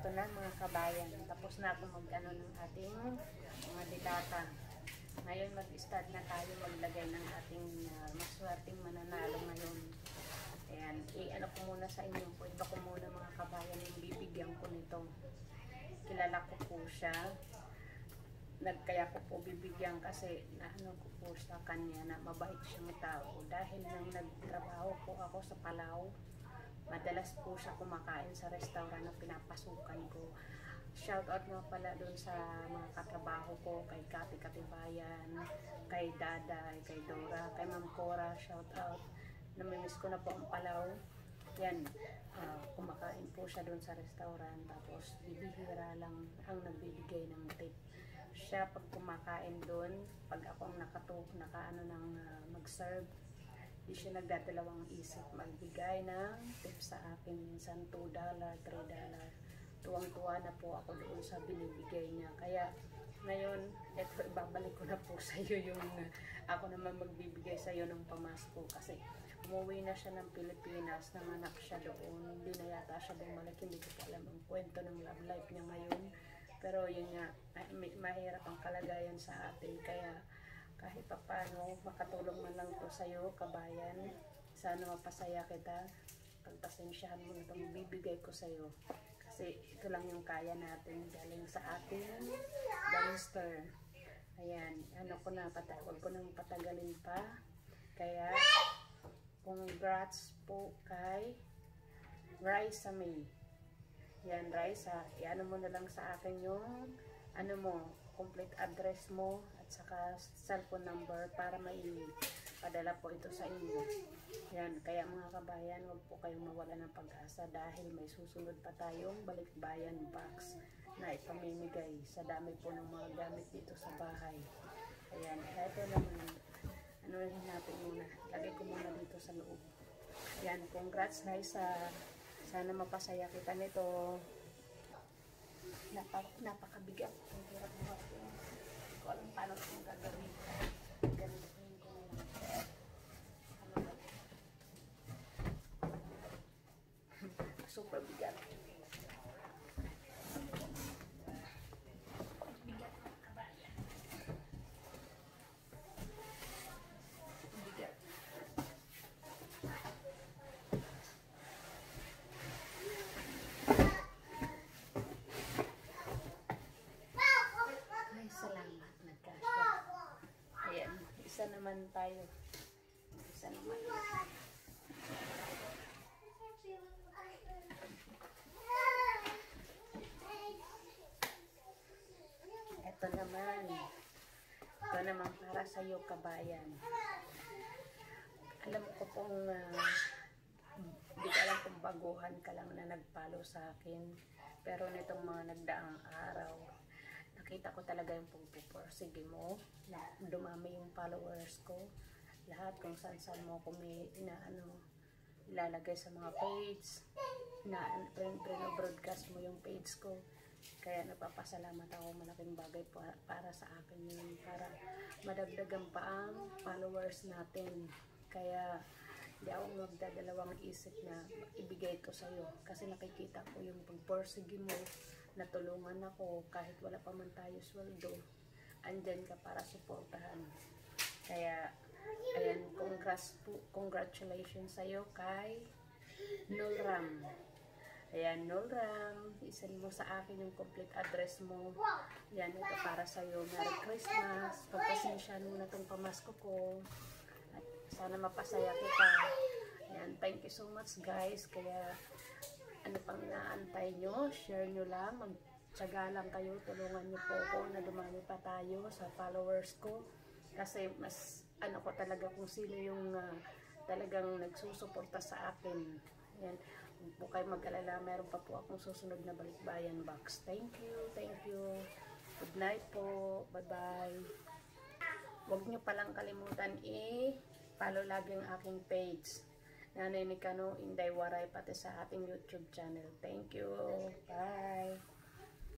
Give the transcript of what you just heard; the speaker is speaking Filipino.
ito na mga kabayan. Tapos na ako mag-ano ng ating mga dilata. Ngayon mag-start na tayo maglagay ng ating maswerteng mananalo ngayon. Ayan, i-ano ko muna sa inyo. Ito ko muna mga kabayan yung bibigyan ko nito. Kilala ko po siya. Kaya ko po bibigyan kasi naano ko po sa kanya na mabait siyang tao. Dahil nang nagtrabaho po ako sa Palau, madalas po siya kumakain sa restaurant na pinapasukan ko. Shoutout nga pala doon sa mga katrabaho ko, kay Kati Katibayan, kay Dada, kay Dora, kay Ma'am Cora, shoutout. Namimiss ko na po ang Palau. Yan, kumakain po siya doon sa restaurant, tapos bibihira lang ang nagbibigay ng tip. Siya pag kumakain doon, pag ako nakaano ng mag-serve, di siya nagdadalawang isip magbigay ng tip sa akin. Minsan $2, $3. Tuwang-tuwa na po ako doon sa binibigay niya. Kaya ngayon, eto, ibabalik ko na po sa iyo yung ako naman magbibigay sa iyo ng pamasko. Kasi umuwi na siya ng Pilipinas, nanganak siya doon. Hindi na yata siya bumalik. Hindi ko po alam ang kwento ng love life niya ngayon. Pero yun nga, mahirap ang kalagayan sa atin. Kaya kahit pa paano, makatulong man lang po sa iyo, kabayan. Sana mapasaya kita. Pagpasensyahan mo na itong bibigay ko sa iyo. Kasi ito lang yung kaya natin galing sa ating gangster. Ayan, ano ko na, huwag ko nang patagalin pa. Kaya, congrats po kay Raisa May. Yan, Raisa, i-ano mo na lang sa akin yung, ano mo, complete address mo, at saka cellphone number para may padala po ito sa inyo. Yan, kaya mga kabayan, huwag po kayong mawala ng pag-asa dahil may susunod pa tayong balikbayan box na ipamimigay sa dami po ng mga gamit dito sa bahay. Ayan, ito naman, ano rin natin muna, lagay ko muna dito sa loob. Yan, congrats Raisa, sana mapasaya kita nito. Napakabigat. Ang hirap mo ako. Hindi ko alam paano itong gagawin. Ganun ko na lang. Super bigat. Bigat ng kabayan. Bigat. Ay, salamat. Nagkasya. Ayan. Isa naman tayo. Isa naman. Ito naman para sa iyo, kabayan. Alam ko pong hindi ko alam kung baguhan ka lang na nag-follow sa akin, pero nitong mga nagdaang araw nakita ko talaga yung pagpupursige mo, na dumami yung followers ko, lahat kung saan mo kung may ilalagay sa mga page na broadcast mo yung page ko. Kaya napapasalamat ako, malaking bagay para sa akin yun, para madagdagan pa ang followers natin. Kaya di ako magdadalawang isip na ibigay ko sa iyo kasi nakikita ko yung pagpursige mo, natulungan ako kahit wala pa man tayo sweldo, andyan ka para suportahan. Kaya ayan, congratulations sa iyo kay Nolram. Ayan, Nolram, isend mo sa akin yung complete address mo. Yan, ito para sa iyo. Merry Christmas. Pagpasensyahan mo na itong pamasko ko. At sana mapasaya kita. Ayan, thank you so much guys. Kaya, ano pang inaantay nyo? Share nyo lang. Magtsaga lang kayo. Tulungan nyo po ako na dumami pa tayo sa followers ko. Kasi mas, ano ko talaga kung sino yung talagang nagsusuporta sa akin. Ayan. Huwag po kayo mag-alala, meron pa po akong susunod na balikbayan box. Thank you, thank you. Good night po. Bye-bye. Huwag nyo palang kalimutan i-follow lagi ang aking page. Nanay ni Kano Inday Waray, pati sa ating YouTube channel. Thank you. Bye.